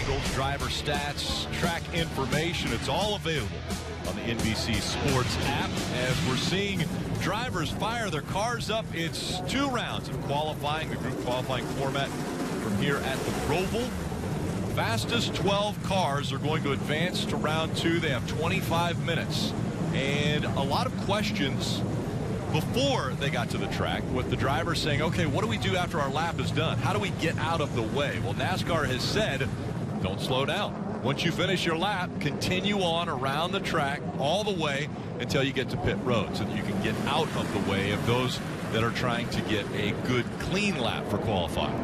schedules, driver stats, track information. It's all available on the NBC Sports app as we're seeing drivers fire their cars up. It's 2 rounds of qualifying, the group qualifying format from here at the Roval. Fastest 12 cars are going to advance to round 2. They have 25 minutes. And a lot of questions before they got to the track with the drivers saying, okay, what do we do after our lap is done? How do we get out of the way? Well, NASCAR has said, don't slow down. Once you finish your lap, continue on around the track all the way until you get to pit road so that you can get out of the way of those that are trying to get a good, clean lap for qualifying.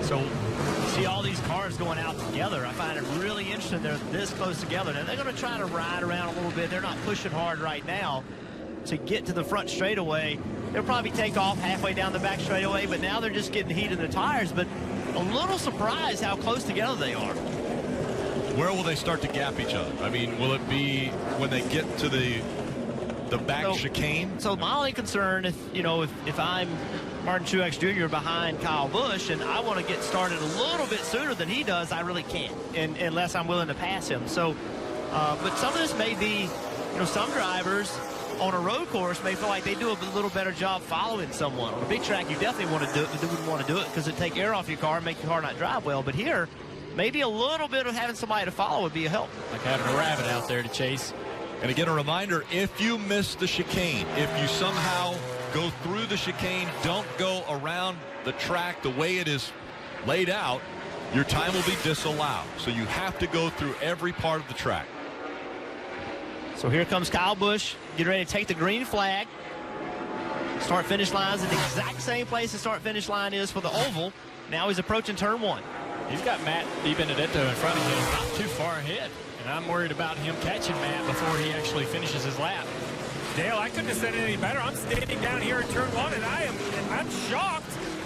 So see all these cars going out together. I find it really interesting they're this close together. Now they're going to try to ride around a little bit. They're not pushing hard right now to get to the front straightaway. They'll probably take off halfway down the back straightaway, but now they're just getting heat in the tires. But a little surprised how close together they are. Where will they start to gap each other? I mean, will it be when they get to the back chicane? So my only concern, if I'm Martin Truex Jr. behind Kyle Busch and I want to get started a little bit sooner than he does, I really can't, unless I'm willing to pass him. So, but some of this may be, some drivers on a road course may feel like they do a little better job following someone. On a big track, you definitely wouldn't want to do it because it'd take air off your car and make your car not drive well. But here, maybe a little bit of having somebody to follow would be a help. Like having a rabbit out there to chase. And again, a reminder, if you miss the chicane, if you somehow go through the chicane, don't go around the track the way it is laid out, your time will be disallowed. So you have to go through every part of the track. So here comes Kyle Busch, getting ready to take the green flag. Start-finish line's in the exact same place the start-finish line is for the oval. Now he's approaching turn 1. He's got Matt DiBenedetto in front of him, not too far ahead. And I'm worried about him catching Matt before he actually finishes his lap. Dale, I couldn't have said it any better. I'm standing down here in turn 1, and I'm shocked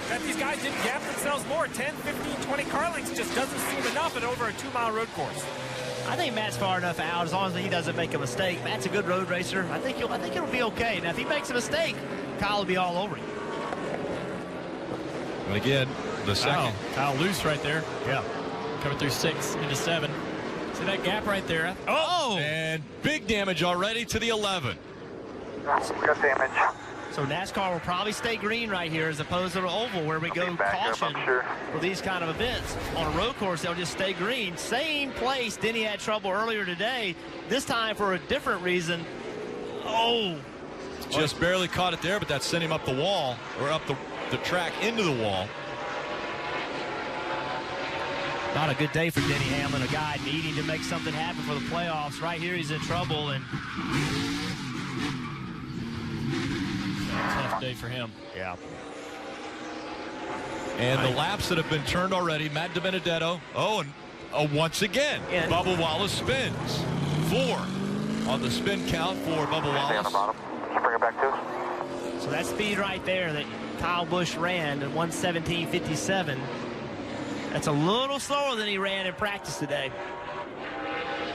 that these guys didn't gap themselves more. 10, 15, 20 car lengths just doesn't seem enough at over a 2-mile road course. I think Matt's far enough out as long as he doesn't make a mistake. Matt's a good road racer. I think it'll be okay. Now, if he makes a mistake, Kyle will be all over him. And again, the second. Kyle loose right there. Yeah. Coming through 6 into 7. See that gap right there? Oh! And big damage already to the 11. Got damage. So NASCAR will probably stay green right here as opposed to the oval where we go caution for these kind of events. On a road course, they'll just stay green. Same place Denny had trouble earlier today, this time for a different reason. Oh! Just barely caught it there, but that sent him up the wall, or up the track into the wall. Not a good day for Denny Hamlin, a guy needing to make something happen for the playoffs. Right here, he's in trouble, and tough day for him. Yeah. And the laps that have been turned already, Matt DiBenedetto. And once again, Bubba Wallace spins. 4 on the spin count for Bubba Wallace. Stay on the bottom. Just bring it back to. So that speed right there that Kyle Busch ran at 1:17.57. That's a little slower than he ran in practice today.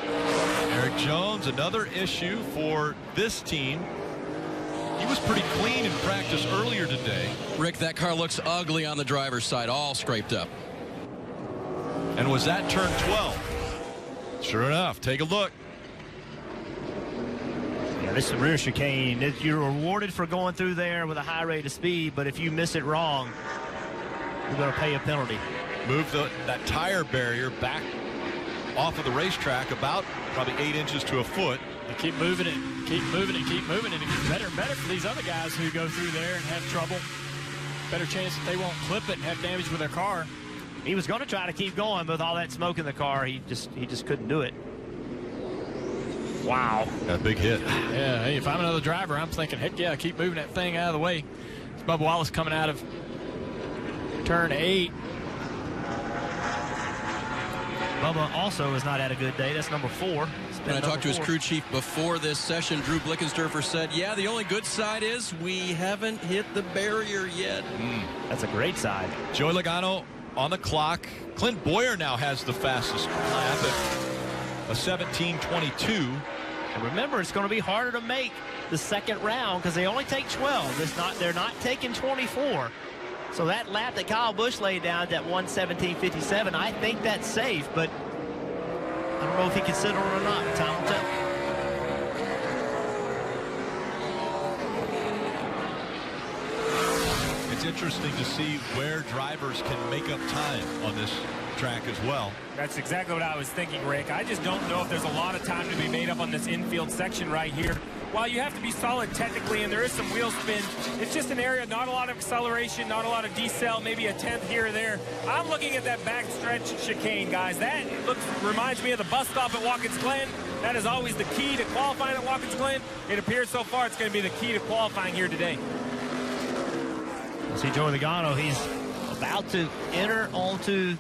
Eric Jones, another issue for this team. He was pretty clean in practice earlier today. Rick, that car looks ugly on the driver's side, all scraped up. And was that turn 12? Sure enough, take a look. Yeah, this is rear chicane. You're rewarded for going through there with a high rate of speed, but if you miss it wrong, you're going to pay a penalty. Move that tire barrier back off of the racetrack about probably 8 inches to a foot. They keep moving it, keep moving it, keep moving it. It gets better and better for these other guys who go through there and have trouble. Better chance that they won't clip it and have damage with their car. He was going to try to keep going, but with all that smoke in the car, he just couldn't do it. Wow. Got a big hit. Yeah, hey, if I'm another driver, I'm thinking, heck yeah, keep moving that thing out of the way. It's Bubba Wallace coming out of turn 8. Bubba also has not had a good day. That's number 4. When I talked to his crew chief before this session, Drew Blickensderfer said, yeah, the only good side is we haven't hit the barrier yet. That's a great side. Joey Logano on the clock. Clint Boyer now has the fastest lap at a 17:22. And remember, it's going to be harder to make the second round because they only take 12. They're not taking 24. So that lap that Kyle Busch laid down, that 1:17.57, I think that's safe, but I don't know if he can sit on it or not. Time will tell. It's interesting to see where drivers can make up time on this track as well. That's exactly what I was thinking, Rick. I just don't know if there's a lot of time to be made up on this infield section right here. While you have to be solid technically and there is some wheel spin, it's just an area, not a lot of acceleration, not a lot of decel, maybe a tenth here or there. I'm looking at that backstretch chicane, guys. That reminds me of the bus stop at Watkins Glen. That is always the key to qualifying at Watkins Glen. It appears so far it's going to be the key to qualifying here today. See Joey Logano, he's about to enter onto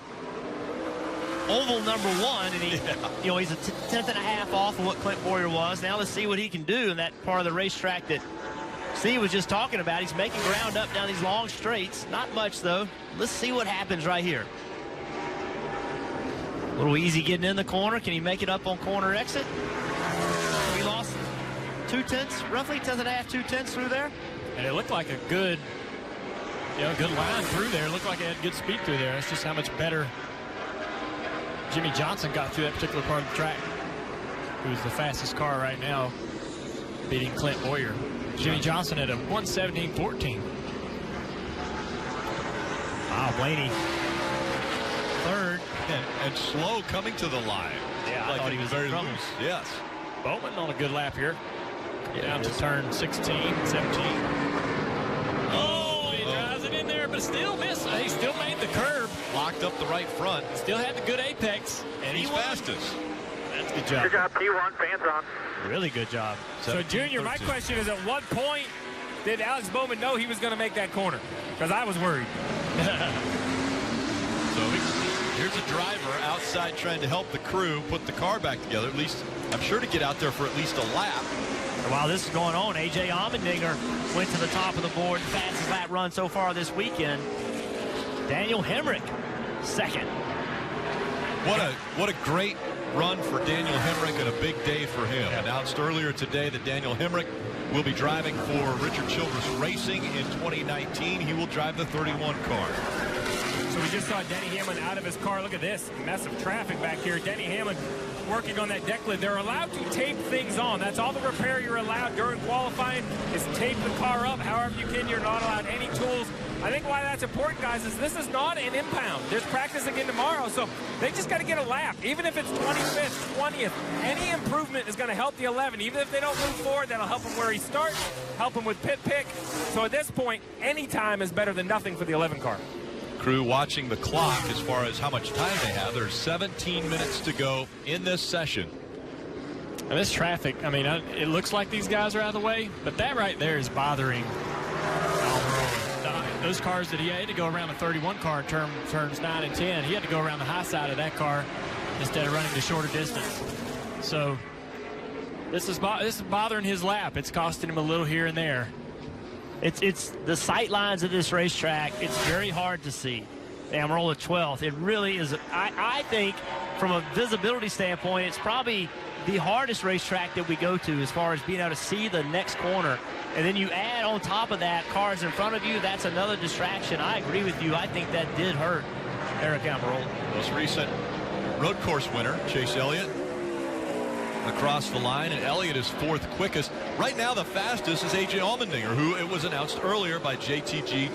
oval number 1, and he's a tenth and a half off of what Clint Boyer was. Now let's see what he can do in that part of the racetrack that Steve was just talking about. He's making ground up down these long straights. Not much, though. Let's see what happens right here. A little easy getting in the corner. Can he make it up on corner exit? We lost 2 tenths, roughly, tenth and a half, 2 tenths through there. And it looked like a good line through there. It looked like it had good speed through there. That's just how much better Jimmy Johnson got through that particular part of the track. Who's the fastest car right now, beating Clint Boyer. Jimmy Johnson at a 1:17.14. Wow, Blaney. Third. And slow coming to the line. Yeah, I thought he was very in trouble. loose. Yes. Bowman on a good lap here. Down to turn 16, 17. Oh, he drives it in there, but still missed. He still made the curve. Locked up the right front. Still had the good apex. And he's fastest. That's a good job. Good job, P1, fans on. Really good job. So, Junior, my question is, at what point did Alex Bowman know he was going to make that corner? Because I was worried. So here's a driver outside trying to help the crew put the car back together. At least, I'm sure, to get out there for at least a lap. While this is going on, A.J. Allmendinger went to the top of the board. Fastest lap run so far this weekend. Daniel Hemrick, second. What a great run for Daniel Hemrick and a big day for him. Yeah. Announced earlier today that Daniel Hemrick will be driving for Richard Childress Racing in 2019. He will drive the 31 car. So we just saw Denny Hamlin out of his car. Look at this mess of traffic back here. Denny Hamlin working on that deck lid. They're allowed to tape things on. That's all the repair you're allowed during qualifying is tape the car up however you can. You're not allowed any tools. I think why that's important, guys, is this is not an impound. There's practice again tomorrow, so they just got to get a lap. Even if it's 25th, 20th, any improvement is going to help the 11. Even if they don't move forward, that'll help him where he starts, help him with pit pick. So at this point, any time is better than nothing for the 11 car. Crew watching the clock as far as how much time they have. There's 17 minutes to go in this session. And this traffic, I mean, it looks like these guys are out of the way, but that right there is bothering those cars that he had to go around the 31 car in turns 9 and 10. He had to go around the high side of that car instead of running the shorter distance. So this is bothering his lap. It's costing him a little here and there. It's the sight lines of this racetrack. It's very hard to see. Amarola 12th. It really is. I think from a visibility standpoint, it's probably the hardest racetrack that we go to as far as being able to see the next corner. And then you add on top of that cars in front of you. That's another distraction. I agree with you. I think that did hurt Eric Amarola. Most recent road course winner, Chase Elliott, across the line, and Elliott is 4th quickest. Right now the fastest is A.J. Allmendinger, who it was announced earlier by JTG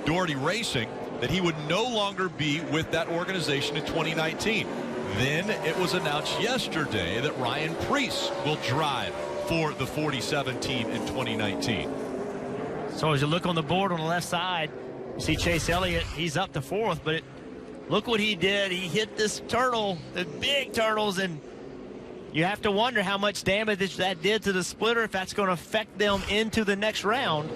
Doherty Racing that he would no longer be with that organization in 2019. Then it was announced yesterday that Ryan Preece will drive for the 47 team in 2019. So as you look on the board on the left side, you see Chase Elliott. He's up to 4th, but look what he did. He hit this turtle, the big turtles, and you have to wonder how much damage that did to the splitter, if that's going to affect them into the next round.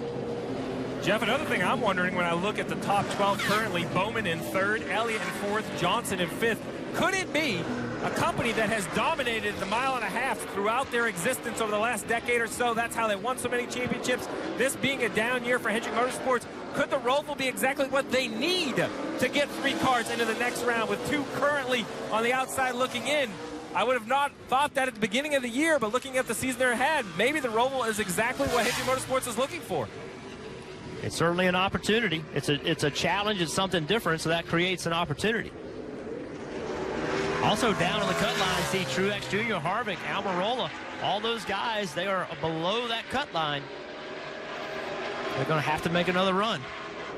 Jeff, another thing I'm wondering when I look at the top 12 currently, Bowman in 3rd, Elliott in 4th, Johnson in 5th. Could it be a company that has dominated the mile and a half throughout their existence over the last decade or so? That's how they won so many championships. This being a down year for Hendrick Motorsports, could the Roval be exactly what they need to get 3 cars into the next round with 2 currently on the outside looking in? I would have not thought that at the beginning of the year, but looking at the season they're ahead, maybe the Roval is exactly what Hendry Motorsports is looking for. It's certainly an opportunity. It's a challenge. It's something different, so that creates an opportunity. Also down on the cut line, see Truex Jr., Harvick, Almirola, all those guys, they are below that cut line. They're going to have to make another run.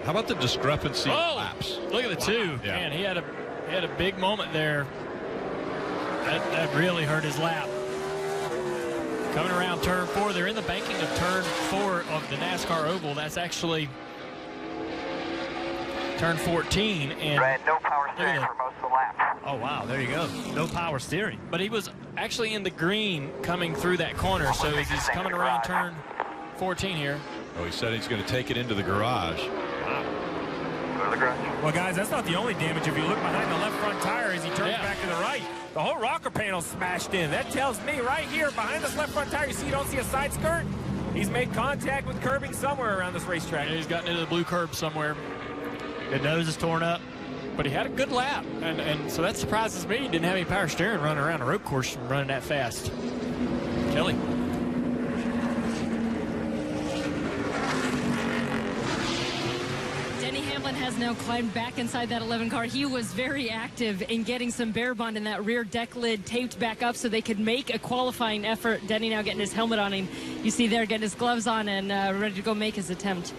How about the discrepancy in laps? Look at the two. Yeah. Man, he had a big moment there. That really hurt his lap. Coming around turn 4, they're in the banking of turn 4 of the NASCAR Oval. That's actually turn 14. And Red, no power steering for most of the lap. Oh, wow, there you go. No power steering. but he was actually in the green coming through that corner. So as he's coming around turn 14 here. Oh, he said he's going to take it into the garage. Go to the garage. Well, guys, that's not the only damage. If you look behind the left front tire as he turns back to the right, the whole rocker panel smashed in. That tells me right here behind this left front tire, you don't see a side skirt? He's made contact with curbing somewhere around this racetrack. Yeah, he's gotten into the blue curb somewhere. The nose is torn up. But he had a good lap, and so that surprises me. He didn't have any power steering running around a road course running that fast. Kelly. Denny Hamlin has now climbed back inside that 11 car. He was very active in getting some bare bond in that rear deck lid taped back up so they could make a qualifying effort. Denny now getting his helmet on him. You see there getting his gloves on and ready to go make his attempt.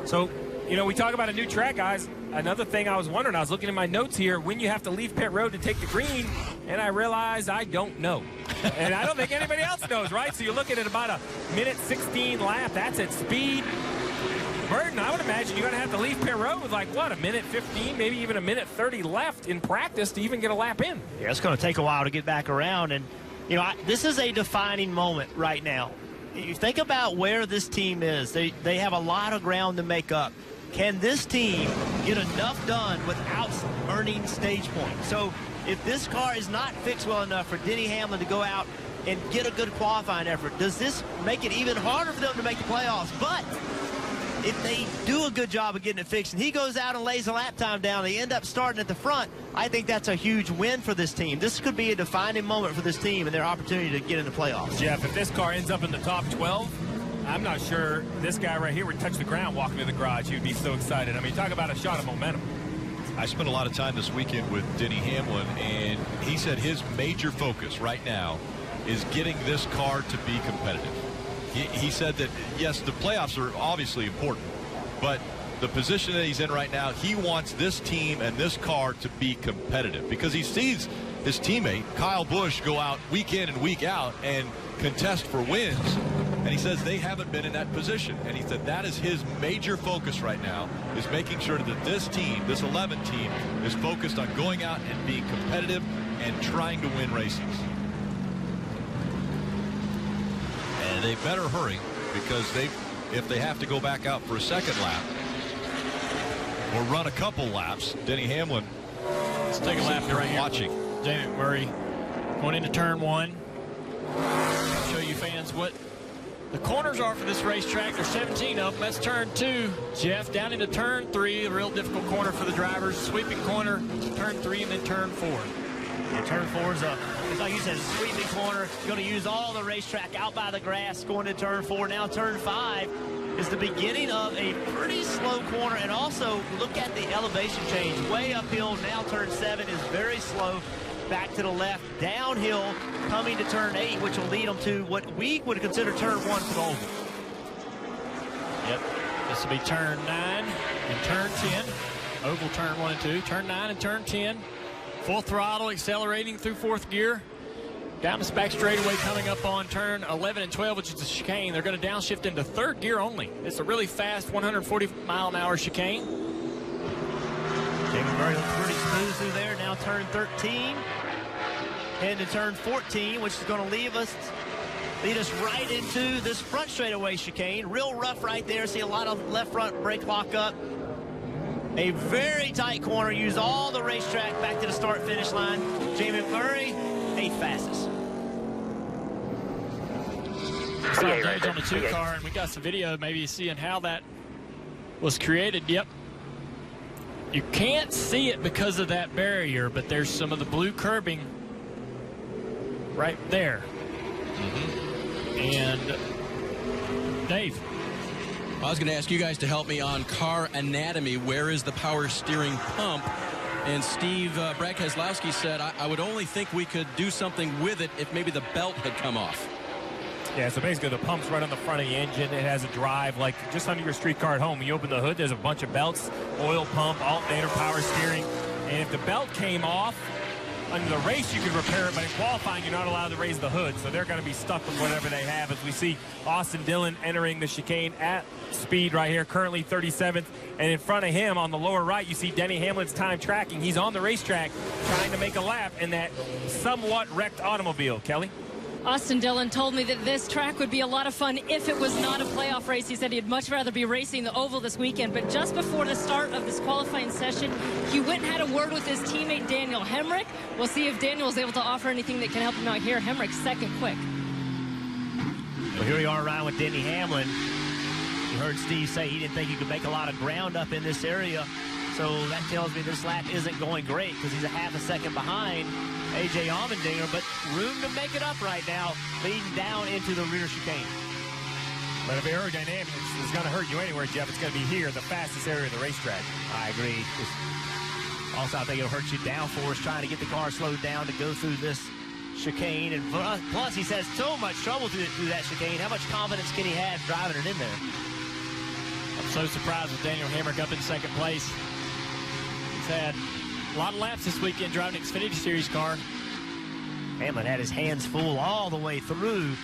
So, you know, we talk about a new track, guys. Another thing I was wondering, I was looking at my notes here, when you have to leave pit road to take the green, and I realized I don't know. And I don't think anybody else knows, right? So you're looking at about a minute 16 lap. That's at speed. Burton, I would imagine you're going to have to leave pit road with like, what, a minute 15, maybe even a minute 30 left in practice to even get a lap in. Yeah, it's going to take a while to get back around. And, you know, this is a defining moment right now. You think about where this team is. They have a lot of ground to make up. Can this team get enough done without earning stage points? So if this car is not fixed well enough for Denny Hamlin to go out and get a good qualifying effort, does this make it even harder for them to make the playoffs? But if they do a good job of getting it fixed and he goes out and lays a lap time down, they end up starting at the front, I think that's a huge win for this team. This could be a defining moment for this team and their opportunity to get in the playoffs. Jeff, if this car ends up in the top 12, I'm not sure this guy right here would touch the ground walking to the garage. He would be so excited. I mean, talk about a shot of momentum. I spent a lot of time this weekend with Denny Hamlin, and he said his major focus right now is getting this car to be competitive. He said that, yes, the playoffs are obviously important, but the position that he's in right now, he wants this team and this car to be competitive because he sees his teammate, Kyle Busch, go out week in and week out and contest for wins. And he says they haven't been in that position. And he said that is his major focus right now, is making sure that this team, this 11 team, is focused on going out and being competitive and trying to win races. And they better hurry because if they have to go back out for a second lap or run a couple laps, Denny Hamlin, Let's take a lap here right here. watching. Jamie McMurray going into turn 1. I'll show you fans what the corners are for this racetrack. There's 17 of them. That's turn 2. Jeff, down into turn 3, a real difficult corner for the drivers. Sweeping corner, turn 3, and then turn 4. And turn 4 is up. It's like you said, sweeping corner. Going to use all the racetrack out by the grass going to turn 4. Now turn 5 is the beginning of a pretty slow corner. And also look at the elevation change. Way uphill. Now turn 7 is very slow. Back to the left, downhill, coming to turn 8, which will lead them to what we would consider turn 1 for the oval. Yep, this will be turn 9 and turn 10. Oval turn 1 and 2, turn 9 and turn 10. Full throttle, accelerating through 4th gear. Down this back straightaway coming up on turn 11 and 12, which is a chicane. They're going to downshift into 3rd gear only. It's a really fast 140-mile-an-hour chicane. Jamie Murray looks pretty smooth through there. Now turn 13. Heading to turn 14, which is going to lead us right into this front straightaway chicane. Real rough right there. See a lot of left front brake lock up. A very tight corner. Use all the racetrack back to the start-finish line. Jamie McMurray, 8th fastest. Side gauge on the 2 car, and we got some video maybe seeing how that was created. Yep. You can't see it because of that barrier, but there's some of the blue curbing right there. And Dave. I was going to ask you guys to help me on car anatomy. Where is the power steering pump? And Steve Brad Keselowski said, I would only think we could do something with it if maybe the belt had come off. Yeah, so basically the pump's right on the front of the engine. It has a drive like just under your street car at home. When you open the hood, there's a bunch of belts, oil pump, alternator, power steering. And if the belt came off, under the race you can repair it, but in qualifying you're not allowed to raise the hood, so they're going to be stuck with whatever they have. As we see Austin Dillon entering the chicane at speed right here, currently 37th, and in front of him on the lower right you see Denny Hamlin's time tracking. He's on the racetrack trying to make a lap in that somewhat wrecked automobile. Kelly? Austin Dillon told me that this track would be a lot of fun if it was not a playoff race. He said he'd much rather be racing the oval this weekend. But just before the start of this qualifying session, he went and had a word with his teammate Daniel Hemrick. We'll see if Daniel is able to offer anything that can help him out here. Hemrick second quick. Well, here we are around with Denny Hamlin. You heard Steve say he didn't think he could make a lot of ground up in this area. So that tells me this lap isn't going great because he's a half a second behind A.J. Allmendinger, but room to make it up right now, leading down into the rear chicane. But if aerodynamics is going to hurt you anywhere, Jeff, it's going to be here, the fastest area of the racetrack. I agree. Also, I think it'll hurt you downforce trying to get the car slowed down to go through this chicane. And plus, he says so much trouble through that chicane. How much confidence can he have driving it in there? I'm so surprised with Daniel Hemrick up in second place. He's had a lot of laps this weekend driving an Xfinity Series car. Hamlin had his hands full all the way through.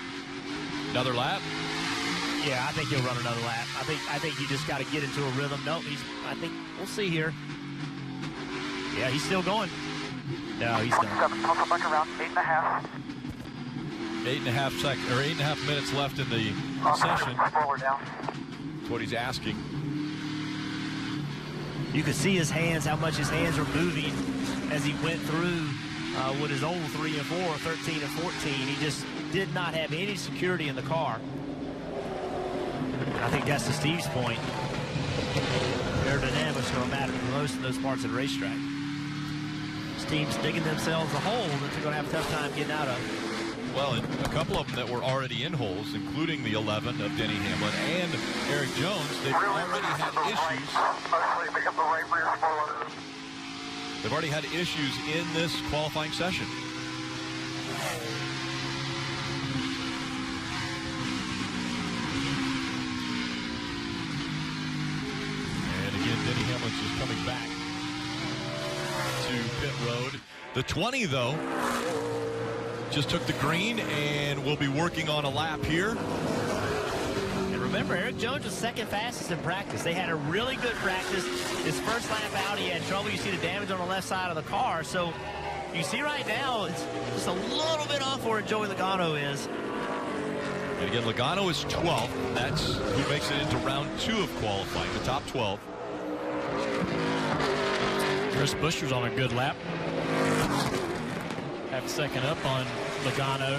Another lap? Yeah, I think he'll run another lap. I think you just got to get into a rhythm. No, I think we'll see here. Yeah, he's still going. No, he's done. Pump back around 8.5. 8.5 minutes left in the session. Forward down. That's what he's asking. You could see his hands, how much his hands are moving as he went through with his old 3 and 4, 13 and 14. He just did not have any security in the car. I think that's to Steve's point. Aerodynamics are going to matter the most in those parts of the racetrack. These teams digging themselves a hole that they're going to have a tough time getting out of. Well, and a couple of them that were already in holes, including the 11 of Denny Hamlin and Eric Jones, they've already had issues. They've already had issues in this qualifying session. And again, Denny Hamlin's just coming back to pit road. The 20, though, just took the green and will be working on a lap here. And remember, Eric Jones was second fastest in practice. They had a really good practice. His first lap out, he had trouble. You see the damage on the left side of the car. So you see right now, it's just a little bit off where Joey Logano is. And again, Logano is 12th. That's who makes it into round 2 of qualifying, the top 12. Chris Buescher's on a good lap. Half a second up on Logano.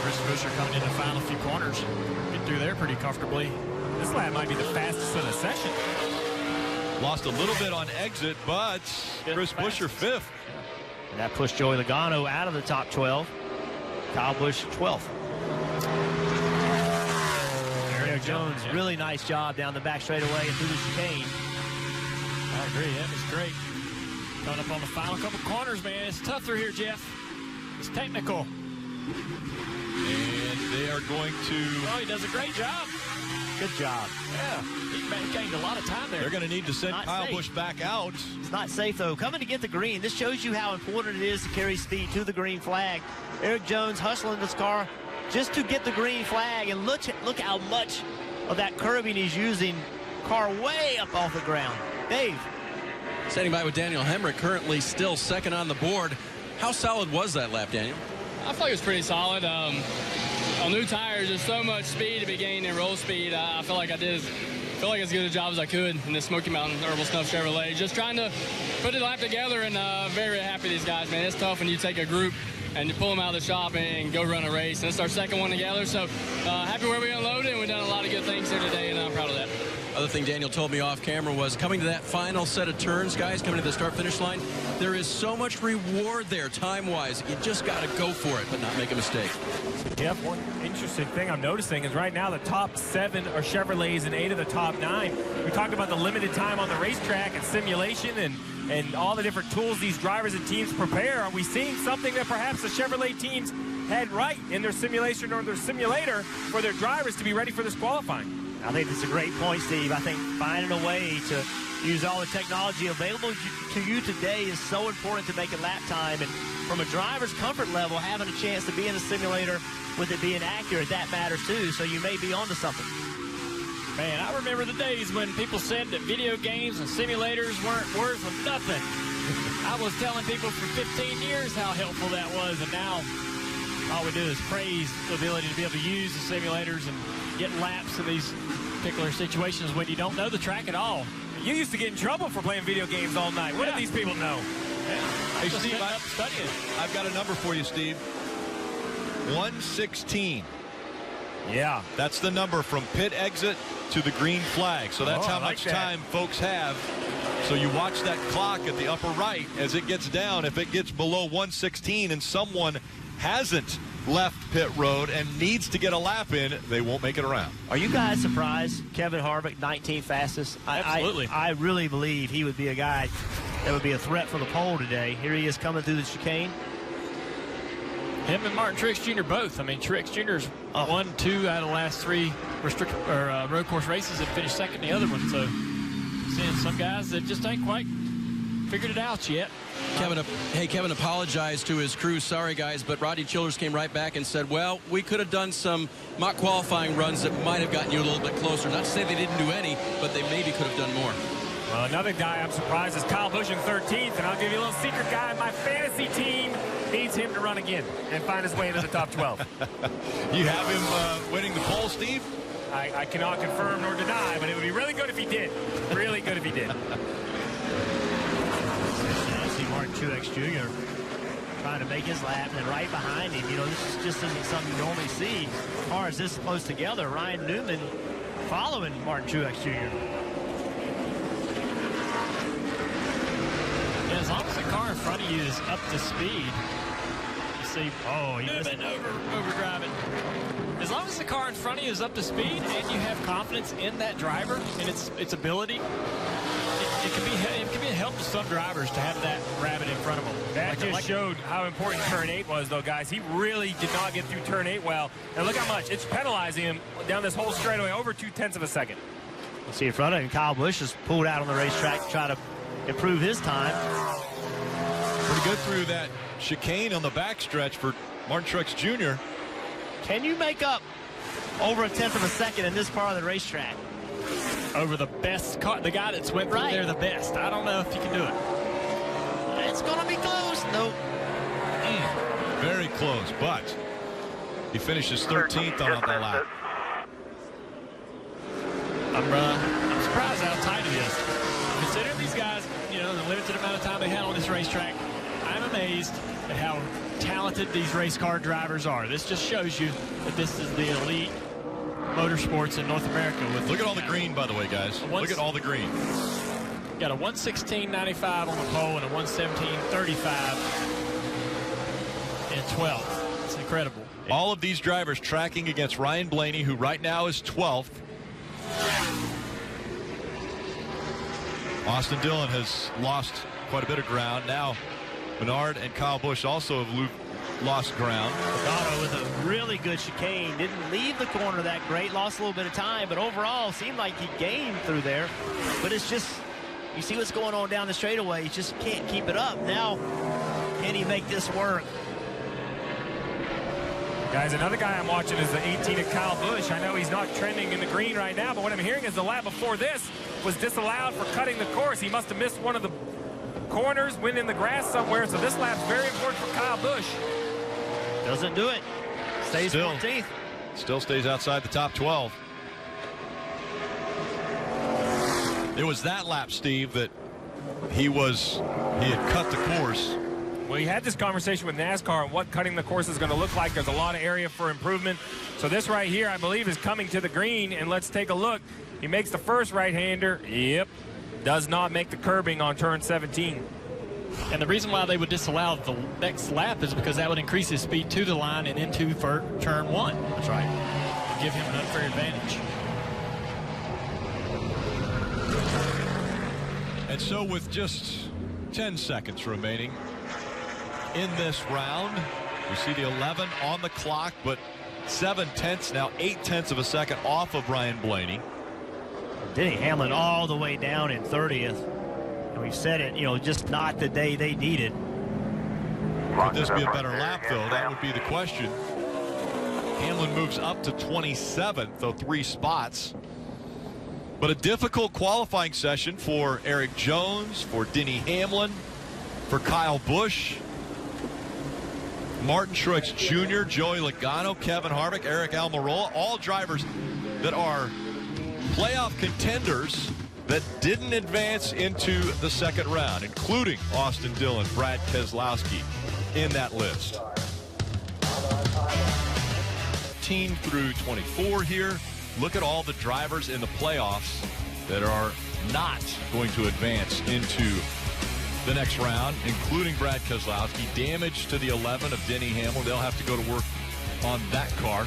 Chris Buescher coming in the final few corners. Get through there pretty comfortably. This lap might be the fastest of the session. Lost a little bit on exit, but Chris Buescher 5th. And that pushed Joey Logano out of the top 12. Kyle Busch 12th. Eric Jones, yeah. Really nice job down the back straightaway and through the chicane. I agree. That was great. Coming up on the final couple corners, man. It's tough through here, Jeff. It's technical. And they are going to... Oh, he does a great job. Good job. Yeah. He gained a lot of time there. They're going to need to send Not Kyle safe. Busch back out. It's not safe, though. Coming to get the green. This shows you how important it is to carry speed to the green flag. Eric Jones hustling this car just to get the green flag. And look how much of that curbing he's using. Car way up off the ground. Dave. Standing by with Daniel Hemrick, currently still second on the board. How solid was that lap, Daniel? I feel like it was pretty solid. On new tires, there's so much speed to be gained in roll speed. I feel like I did as good a job as I could in the Smoky Mountain Herbal Snuff Chevrolet. Just trying to put the lap together, and very, very happy these guys, man. It's tough when you take a group and you pull them out of the shop and go run a race. And it's our second one together, so happy where we unloaded, and we've done a lot of good things here today, and I'm proud of that. Other thing Daniel told me off camera was coming to that final set of turns, guys, coming to the start-finish line, there is so much reward there time-wise. You just got to go for it, but not make a mistake. Jeff, one interesting thing I'm noticing is right now the top 7 are Chevrolets and 8 of the top 9. We talked about the limited time on the racetrack and simulation and all the different tools these drivers and teams prepare. Are we seeing something that perhaps the Chevrolet teams had right in their simulation or their simulator for their drivers to be ready for this qualifying? I think that's a great point, Steve. I think finding a way to use all the technology available to you today is so important to make a lap time. And from a driver's comfort level, having a chance to be in a simulator with it being accurate, that matters too. So you may be onto something. Man, I remember the days when people said that video games and simulators weren't worth nothing. I was telling people for 15 years how helpful that was, and now all we do is praise the ability to be able to use the simulators and get laps in these particular situations when you don't know the track at all. You used to get in trouble for playing video games all night. What do these people know? Hey, Steve, I've got a number for you, Steve. 116. Yeah. That's the number from pit exit to the green flag. So that's how much time folks have. So you watch that clock at the upper right as it gets down. If it gets below 116 and someone hasn't left pit road and needs to get a lap in, they won't make it around. Are you guys surprised Kevin Harvick, 19th fastest? Absolutely. I really believe he would be a guy that would be a threat for the pole today. Here he is coming through the chicane. Him and Martin Truex Jr. both. I mean, Truex Jr.'s won 2 out of the last 3 road course races and finished second in the other one. So seeing some guys that just ain't quite figured it out yet. Kevin apologized to his crew. Sorry, guys, but Rodney Childers came right back and said, well, we could have done some mock qualifying runs that might have gotten you a little bit closer. Not to say they didn't do any, but they maybe could have done more. Well, another guy I'm surprised is Kyle Busch in 13th, and I'll give you a little secret guy. My fantasy team needs him to run again and find his way into the top 12. You have him winning the pole, Steve? I cannot confirm nor deny, but it would be really good if he did. Really good if he did. See Martin Truex Jr. trying to make his lap, and then right behind him, you know, this just isn't something you normally see. Cars this close together. Ryan Newman following Martin Truex Jr. As long as the car in front of you is up to speed, you see, Newman overdriving. As long as the car in front of you is up to speed and you have confidence in that driver and its ability, it can be a help to some drivers to have that rabbit in front of them. That just showed how important turn 8 was, though, guys. He really did not get through turn 8 well. And look how much it's penalizing him down this whole straightaway, over 0.2 of a second. See in front of him, Kyle Busch has pulled out on the racetrack to try to improve his time. Pretty good through that chicane on the backstretch for Martin Truex Jr. Can you make up over 1/10 of a second in this part of the racetrack? Over the best car, the guy that's went through there the best. I don't know if you can do it. It's going to be close. Nope. Very close, but he finishes 13th on that lap. I'm surprised how tight it is. Considering these guys, you know, the limited amount of time they had on this racetrack, I'm amazed at how talented these race car drivers are. This just shows you that this is the elite motorsports in North America. Look at all the green, by the way, guys. Look at all the green. Got a 116.95 on the pole and a 117.35 in 12th. It's incredible. All of these drivers tracking against Ryan Blaney, who right now is 12th. Austin Dillon has lost quite a bit of ground. Now, Menard and Kyle Busch also have lost ground. Pagano with a really good chicane. Didn't leave the corner that great. Lost a little bit of time, but overall seemed like he gained through there. But it's just, you see what's going on down the straightaway. He just can't keep it up. Now, can he make this work? Guys, another guy I'm watching is the 18 of Kyle Busch. I know he's not trending in the green right now, but what I'm hearing is the lap before this was disallowed for cutting the course. He must have missed one of the corners, went in the grass somewhere, so this lap's very important for Kyle Busch. Doesn't do it. Stays 14th. Still stays outside the top 12. It was that lap, Steve, that he had cut the course. Well, he had this conversation with NASCAR on what cutting the course is going to look like. There's a lot of area for improvement. So this right here, I believe, is coming to the green, and let's take a look. He makes the first right-hander. Yep. Does not make the curbing on turn 17. And the reason why they would disallow the next lap is because that would increase his speed to the line and into for turn 1. That's right. And give him an unfair advantage. And so with just 10 seconds remaining in this round, we see the 11 on the clock, but 7/10, now 8/10 of a second off of Ryan Blaney. Denny Hamlin all the way down in 30th. And we've said it, just not the day they needed. Could this be a better lap, though? That would be the question. Hamlin moves up to 27th, though 3 spots. But a difficult qualifying session for Eric Jones, for Denny Hamlin, for Kyle Busch, Martin Truex Jr., Joey Logano, Kevin Harvick, Eric Almirola, all drivers that are playoff contenders that didn't advance into the second round, including Austin Dillon, Brad Keselowski in that list. 18 through 24 here. Look at all the drivers in the playoffs that are not going to advance into the next round, including Brad Keselowski. Damage to the 11 of Denny Hamlin. They'll have to go to work on that car.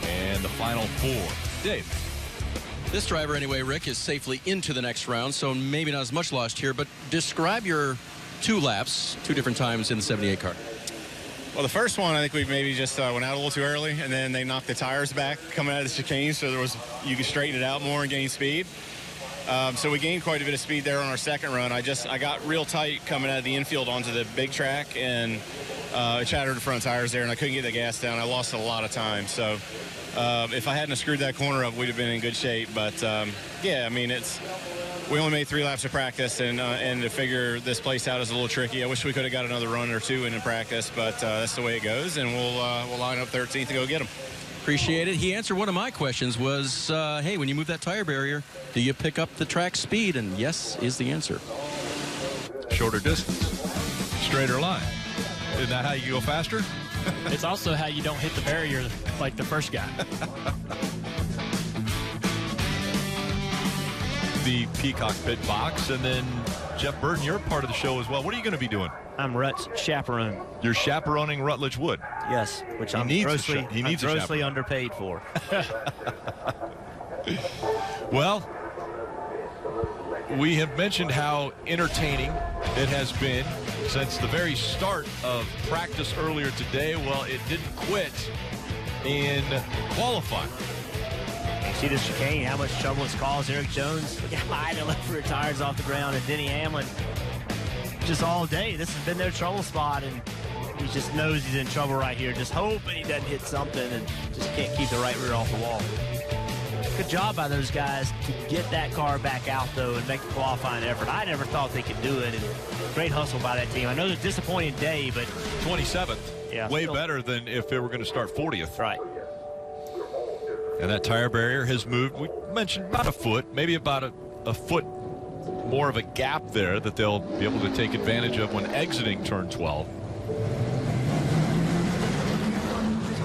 And the final 4. Dave. This driver, anyway, Rick, is safely into the next round, so maybe not as much lost here, but describe your 2 laps, 2 different times in the 78 car. Well, the first one, I think we maybe just went out a little too early, and then they knocked the tires back coming out of the chicane, so you could straighten it out more and gain speed. So we gained quite a bit of speed there on our second run. I got real tight coming out of the infield onto the big track, and it shattered the front tires there, and I couldn't get the gas down. I lost a lot of time. So if I hadn't screwed that corner up, we'd have been in good shape. But, yeah, I mean, we only made 3 laps of practice, and to figure this place out is a little tricky. I wish we could have got another run or 2 in practice, but that's the way it goes, and we'll line up 13th and go get them. Appreciate it. He answered one of my questions was, hey, when you move that tire barrier, do you pick up the track speed? And yes is the answer. Shorter distance, straighter line. Isn't that how you go faster? It's also how you don't hit the barrier like the first guy. The Peacock pit box, and then Jeff Burton, you're part of the show as well. What are you going to be doing? I'm Rut's chaperone. You're chaperoning Rutledge Wood. Yes, which I'm grossly underpaid for. Well, we have mentioned how entertaining it has been since the very start of practice earlier today. Well, it didn't quit in qualifying. See the chicane, how much trouble it's caused. Eric Jones, look how high they left for tires off the ground, and Denny Hamlin just all day. This has been their trouble spot, and he just knows he's in trouble right here. Just hoping he doesn't hit something and just can't keep the right rear off the wall. Good job by those guys to get that car back out, though, and make the qualifying effort. I never thought they could do it, and great hustle by that team. I know it's a disappointing day, but 27th, yeah, way better than if they were going to start 40th. Right. And that tire barrier has moved. We mentioned about a foot, maybe about a foot more of a gap there that they'll be able to take advantage of when exiting turn 12.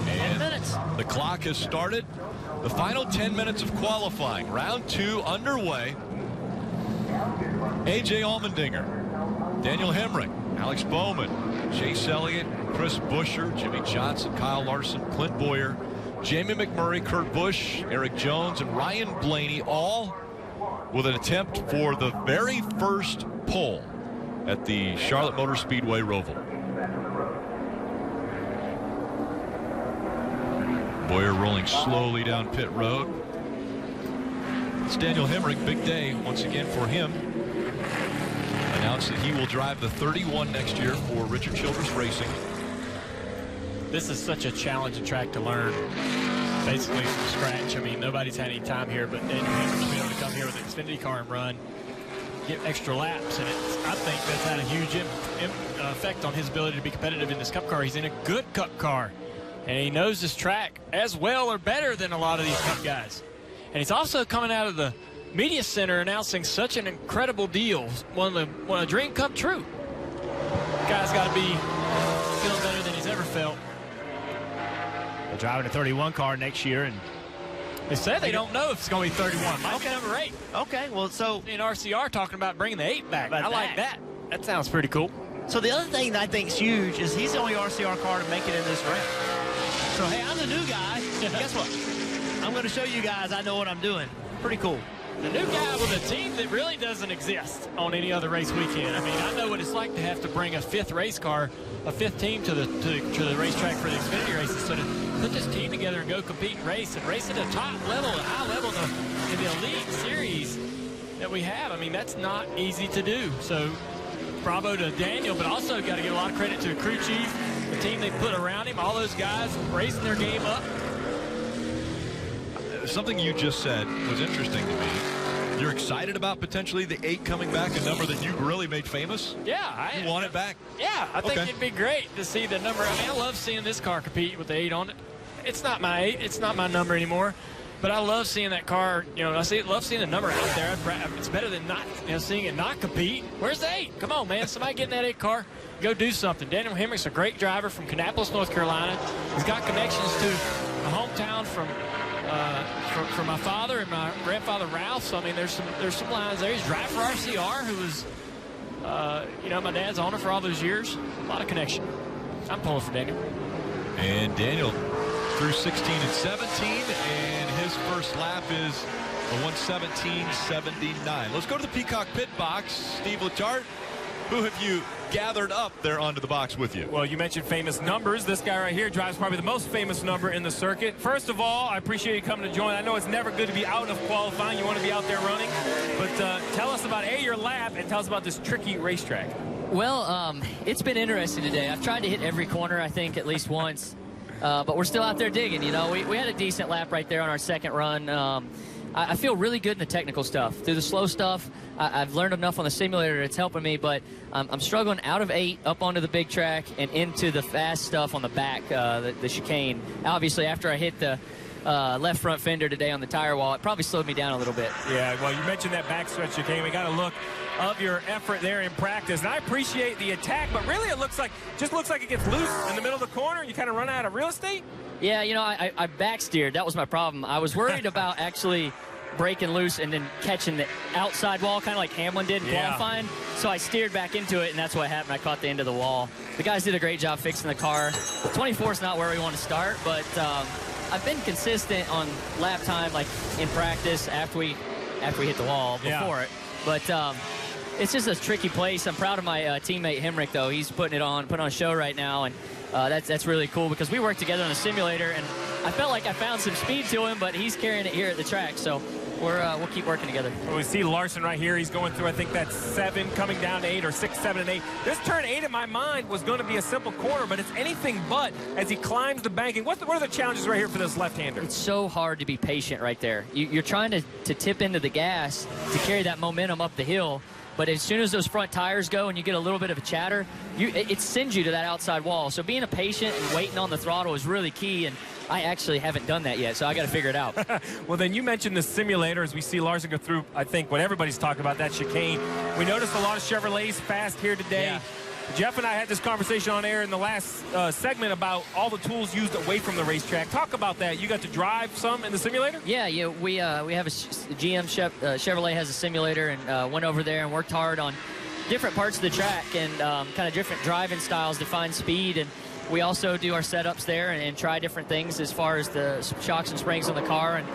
And the clock has started. The final 10 minutes of qualifying. Round 2 underway. A.J. Allmendinger, Daniel Hemrick, Alex Bowman, Chase Elliott, Chris Buescher, Jimmy Johnson, Kyle Larson, Clint Boyer, Jamie McMurray, Kurt Busch, Eric Jones, and Ryan Blaney, all with an attempt for the very first pole at the Charlotte Motor Speedway Roval. Boyer rolling slowly down pit road. It's Daniel Hemrick, big day once again for him. Announced that he will drive the 31 next year for Richard Childress Racing. This is such a challenging track to learn, basically from scratch. I mean, nobody's had any time here, but Daniel Hemrick's been able to come here with an Xfinity car and run, get extra laps, and I think that's had a huge effect on his ability to be competitive in this Cup car. He's in a good Cup car, and he knows this track as well or better than a lot of these Cup guys. And he's also coming out of the media center announcing such an incredible deal, one a dream come true. The guy's got to be feeling better than he's ever felt. They're driving a 31 car next year, and They said they don't know if it's going to be 31. Might be number 8. Okay, well, so In RCR talking about bringing the 8 back. I like that. That sounds pretty cool. So the other thing that I think is huge is he's the only RCR car to make it in this race. So, hey, I'm the new guy. Guess what? I'm going to show you guys I know what I'm doing. Pretty cool. The new guy with a team that really doesn't exist on any other race weekend. I mean, I know what it's like to have to bring a 5th race car, a 5th team to the racetrack for the Xfinity races. So to put this team together and go compete and race at a top level, a high level in the elite series that we have, I mean, that's not easy to do. So bravo to Daniel, but also got to give a lot of credit to the crew chief, the team they put around him, all those guys raising their game up. Something you just said was interesting to me. You're excited about potentially the 8 coming back, a number that you really made famous? Yeah. You want it back? Yeah, I think it'd be great to see the number. I mean, I love seeing this car compete with the 8 on it. It's not my 8. It's not my number anymore. But I love seeing that car. You know, love seeing the number out there. It's better than not, seeing it not compete. Where's the 8? Come on, man. Somebody get in that 8 car. Go do something. Daniel Hemrick's a great driver from Kannapolis, North Carolina. He's got connections to a hometown from my father and my grandfather Ralph. So I mean, there's some lines there. He's driving for RCR, who was my dad's owner for all those years. A lot of connection. I'm pulling for Daniel. And Daniel through 16 and 17, and his first lap is a 1:17.79. Let's go to the Peacock pit box. Steve Letarte, who have you gathered up there onto the box with you? Well, you mentioned famous numbers. This guy right here drives probably the most famous number in the circuit. First of all, I appreciate you coming to join. I know it's never good to be out of qualifying. You want to be out there running. But tell us about, your lap, and tell us about this tricky racetrack. Well, it's been interesting today. I've tried to hit every corner, I think, at least once. But we're still out there digging, We had a decent lap right there on our second run. I feel really good in the technical stuff. Through the slow stuff, I've learned enough on the simulator that's helping me, but I'm struggling out of 8 up onto the big track and into the fast stuff on the back, the chicane. Obviously, after I hit the left front fender today on the tire wall, it probably slowed me down a little bit. Yeah, well, you mentioned that backstretch chicane. We got a look of your effort there in practice, and I appreciate the attack, but really it looks like it gets loose in the middle of the corner and you kind of run out of real estate. Yeah, I backsteered. That was my problem. I was worried about actually breaking loose and then catching the outside wall, kind of like Hamlin did in qualifying. So I steered back into it, and that's what happened. I caught the end of the wall. The guys did a great job fixing the car. 24 is not where we want to start, but I've been consistent on lap time, like in practice after we hit the wall before it. But it's just a tricky place. I'm proud of my teammate Hemrick, though. He's putting on a show right now, and that's really cool because we worked together on the simulator, and I felt like I found some speed to him, but he's carrying it here at the track. So we'll keep working together. Well, we see Larson right here. He's going through, I think that's 7, coming down to 8, or 6, 7, and 8. This turn 8 in my mind was going to be a simple corner, but it's anything but as he climbs the banking. What are the challenges right here for this left-hander? It's so hard to be patient right there. You're trying to tip into the gas to carry that momentum up the hill. But as soon as those front tires go and you get a little bit of a chatter, it sends you to that outside wall. So being patient and waiting on the throttle is really key, and I actually haven't done that yet, so I got to figure it out. Well, then you mentioned the simulator as we see Larson go through, I think, what everybody's talking about, that chicane. We noticed a lot of Chevrolets fast here today. Yeah. Jeff and I had this conversation on air in the last segment about all the tools used away from the racetrack. Talk about that. You got to drive some in the simulator? Yeah, we have a GM Chevrolet has a simulator, and went over there and worked hard on different parts of the track and kind of different driving styles to find speed. And we also do our setups there and try different things as far as the shocks and springs on the car. And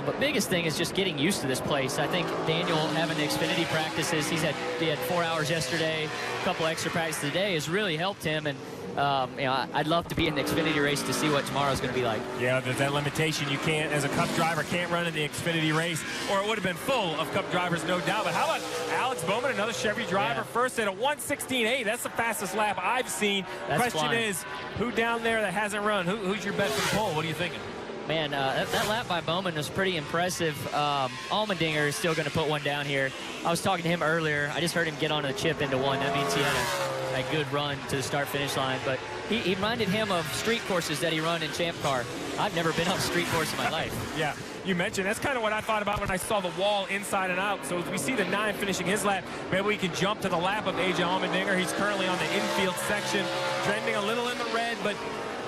but biggest thing is just getting used to this place. I think Daniel having the Xfinity practices, he had 4 hours yesterday, a couple extra practices today, has really helped him. And I'd love to be in the Xfinity race to see what tomorrow's going to be like. Yeah, there's that limitation. You can't, as a Cup driver, can't run in the Xfinity race, or it would have been full of Cup drivers, no doubt. But how about Alex Bowman, another Chevy driver, first at a 1:16.8. That's the fastest lap I've seen. That's Question flying. is, who down there that hasn't run? Who's your bet for the pole? What are you thinking? Man, that lap by Bowman was pretty impressive. Allmendinger is still going to put one down here. I was talking to him earlier. I just heard him get onto the chip into one. That means he had a good run to the start-finish line. But he reminded him of street courses that he run in Champ Car. I've never been on a street course in my life. Yeah, you mentioned that's kind of what I thought about when I saw the wall inside and out. So as we see the 9 finishing his lap, maybe we can jump to the lap of A.J. Allmendinger. He's currently on the infield section, trending a little in the red, but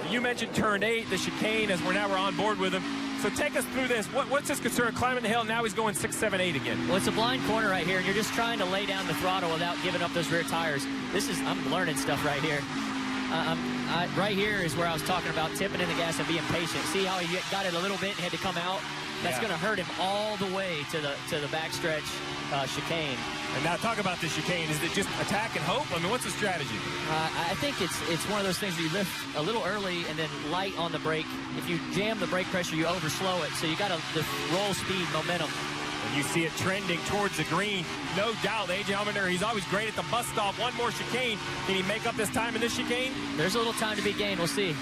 you mentioned turn 8, the chicane, as we're on board with him. So take us through this. What's his concern? Climbing the hill, now he's going 6, 7, 8 again. Well, it's a blind corner right here, and you're just trying to lay down the throttle without giving up those rear tires. I'm learning stuff right here. Right here is where I was talking about tipping in the gas and being patient. See how he got it a little bit and had to come out? That's going to hurt him all the way to the backstretch chicane. And now talk about this chicane. Is it just attack and hope? I mean, what's the strategy? I think it's one of those things where you lift a little early and then light on the brake. If you jam the brake pressure, you overslow it. So you got to roll speed, momentum. And you see it trending towards the green. No doubt, A.J. Allmendinger, he's always great at the bus stop. One more chicane. Can he make up this time in this chicane? There's a little time to be gained. We'll see.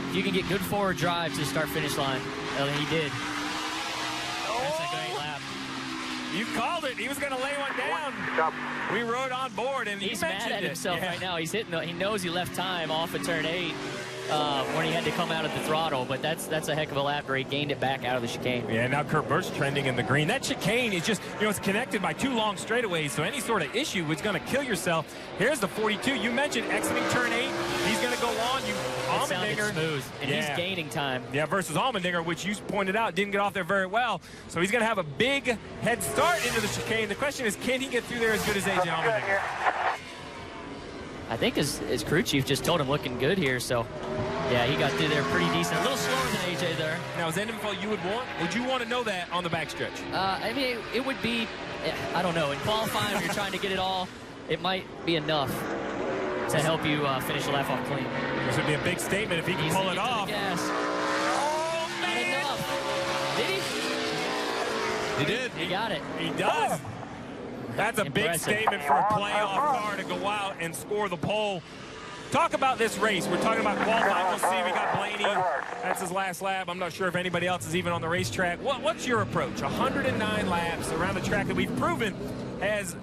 If you can get good forward drive to the start-finish line. Well, he did. That's a great lap. You called it. He was going to lay one down. We rode on board, and he's mad at himself right now. He's hitting. He knows he left time off of turn 8 when he had to come out at the throttle. But that's a heck of a lap where he gained it back out of the chicane. Yeah, now Kurt Busch trending in the green. That chicane is just, it's connected by 2 long straightaways, so any sort of issue is going to kill yourself. Here's the 42. You mentioned exiting turn 8. He's going to go on. Allmendinger smooth, and he's gaining time. Yeah, versus Allmendinger, which you pointed out didn't get off there very well. So he's going to have a big head start into the chicane. The question is, can he get through there as good as A.J. Allmendinger? I think his crew chief just told him looking good here, so yeah, he got through there pretty decent. A little slower than A.J. there. Now, is that info you would want? Would you want to know that on the backstretch? I mean, it would be, I don't know, in qualifying when you're trying to get it all, it might be enough to help you finish the lap off clean. This would be a big statement if he can pull it off. Yes. Oh, man! Not enough. Did he? He did. He got it. He does. That's a big statement for a playoff car to go out and score the pole. Talk about this race. We're talking about qualifying. We'll see. We got Blaney. That's his last lap. I'm not sure if anybody else is even on the racetrack. What's your approach? 109 laps around the track that we've proven has,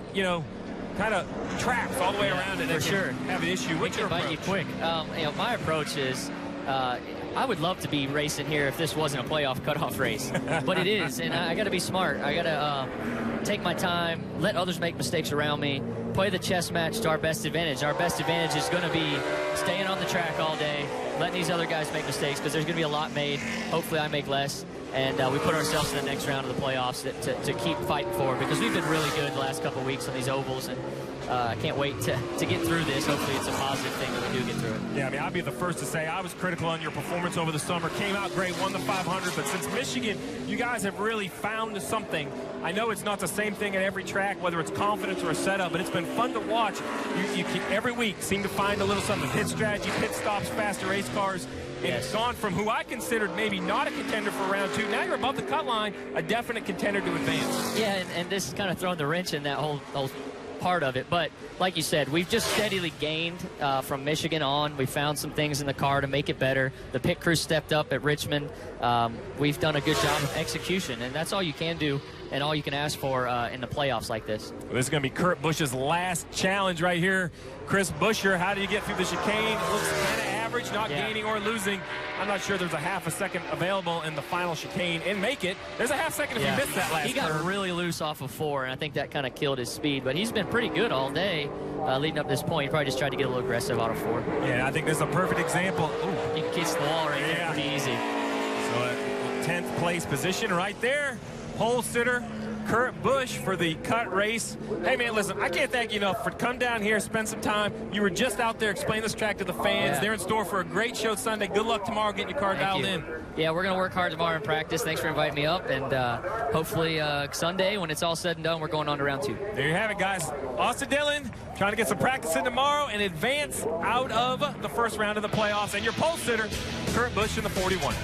kind of traps all the way around it. For sure. Have an issue. What's your approach? You quick. My approach is I would love to be racing here if this wasn't a playoff cutoff race, but it is, and I got to be smart. I got to take my time, let others make mistakes around me, play the chess match to our best advantage. Our best advantage is going to be staying on the track all day, letting these other guys make mistakes, because there's going to be a lot made. Hopefully I make less, and we put ourselves in the next round of the playoffs to keep fighting for, because we've been really good the last couple of weeks on these ovals, and I can't wait to get through this. Hopefully it's a positive thing that we do get through it. Yeah, I mean, I'd be the first to say I was critical on your performance over the summer. Came out great, won the 500, but since Michigan, you guys have really found something. I know it's not the same thing at every track, whether it's confidence or a setup, but it's been fun to watch. You every week seem to find a little something. Pit strategy, pit stops, faster race cars. And it's gone from who I considered maybe not a contender for round 2. Now you're above the cut line, a definite contender to advance. Yeah, and this is kind of throwing the wrench in that whole part of it. But like you said, we've just steadily gained from Michigan on. We found some things in the car to make it better. The pit crew stepped up at Richmond. We've done a good job of execution, and that's all you can do and all you can ask for in the playoffs like this. Well, this is going to be Kurt Busch's last challenge right here. Chris Buescher, how did you get through the chicane? It looks kind of average, not gaining or losing. I'm not sure there's a half a second available in the final chicane. And make it. There's a half second if you missed that last He got really loose off of 4, and I think that kind of killed his speed. But he's been pretty good all day leading up to this point. He probably just tried to get a little aggressive out of 4. Yeah, I think this is a perfect example. Ooh, you can kiss the wall right there pretty easy. So 10th place position right there. Pole sitter Kurt Busch for the cut race. Hey, man, listen, I can't thank you enough for come down here, spend some time. You were just out there explaining this track to the fans. They're in store for a great show Sunday. Good luck tomorrow getting your car dialed in. Yeah, we're going to work hard tomorrow in practice. Thanks for inviting me up. And hopefully Sunday, when it's all said and done, we're going on to round 2. There you have it, guys. Austin Dillon trying to get some practice in tomorrow and advance out of the first round of the playoffs. And your pole sitter, Kurt Busch in the 41.